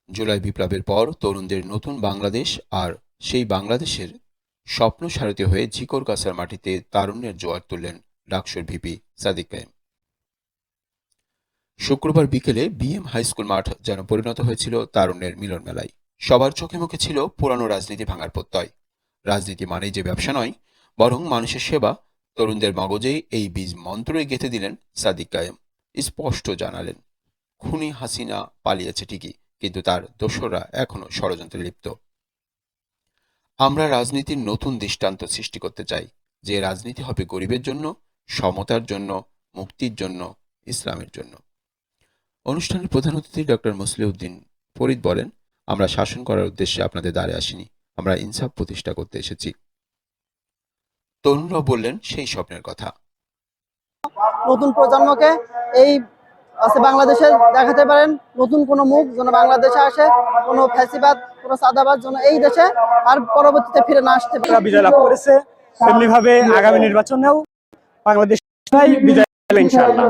জুলাই বিপ্লবের পর তরুণদের নতুন বাংলাদেশ আর সেই বাংলাদেশের স্বপ্ন সারথি হয়ে ঝিকরগাছার মাটিতে তারুণ্যের জোয়ার তুললেন ডাকসুর ভিপি সাদিক কায়েম। শুক্রবার বিকেলে বিএম হাইস্কুল মাঠ যেন পরিণত হয়েছিল তারুণ্যের মিলন মেলায়। সবার চোখে মুখে ছিল পুরানো রাজনীতি ভাঙার প্রত্যয়। রাজনীতি মানেই যে ব্যবসা নয়, বরং মানুষের সেবা। তরুণদের মগজে এই বীজ মন্ত্রই গেঁথে দিলেন সাদিক কায়েম। স্পষ্ট জানালেন, খুনি হাসিনা পালিয়েছে ঠিকই, কিন্তু তার দোসররা এখনো ষড়যন্ত্রে লিপ্ত। আমরা রাজনীতির নতুন দৃষ্টান্ত সৃষ্টি করতে চাই, যে রাজনীতি হবে গরিবের জন্য, সমতার জন্য, মুক্তির জন্য, ইসলামের জন্য। অনুষ্ঠানের প্রধান অতিথি ডক্টর মুসলিউদ্দিন ফরিদ বলেন, আমরা শাসন করার উদ্দেশ্যে আপনাদের দ্বারে আসিনি, আমরা ইনসাফ প্রতিষ্ঠা করতে এসেছি। তরুণরা বললেন সেই স্বপ্নের কথা। নতুন প্রজন্মকে এই বাংলাদেশে দেখাতে পারেন, নতুন কোনো মুখ যেন বাংলাদেশে আসে, কোনো ফ্যাসিবাদ, কোনো সাদাবাদ যেন এই দেশে আর পরবর্তীতে ফিরে না আসতে পারে। বিজয় লাভ করেছে, তেমনি ভাবে আগামী নির্বাচনেও বাংলাদেশ বিজয় পাবে ইনশাআল্লাহ।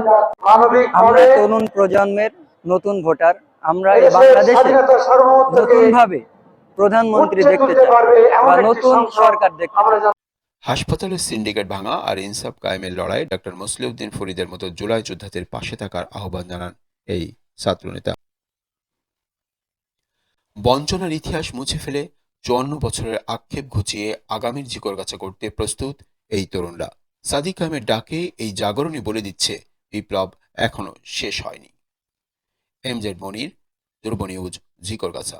আমরা তরুণ প্রজন্মের নতুন ভোটার, আমরা এই বাংলাদেশে নতুন ভাবে প্রধানমন্ত্রী দেখতে চাই বা নতুন সরকার দেখতে চাই। হাসপাতালের সিন্ডিকেট ভাঙা আর ইনসাফ কায়েমের লড়াইয়ে ডক্টর মুসলিউদ্দিন ফরিদের মতো জুলাই যোদ্ধাদের পাশে থাকার আহ্বান জানান এই ছাত্রনেতা। বঞ্চনার ইতিহাস মুছে ফেলে ৫৪ বছরের আক্ষেপ ঘুচিয়ে আগামীর ঝিকরগাছা করতে প্রস্তুত এই তরুণরা। সাদিক কায়েমের ডাকে এই জাগরণই বলে দিচ্ছে, বিপ্লব এখনো শেষ হয়নি। এমজেড মনির, ধ্রুব নিউজ, ঝিকরগাছা।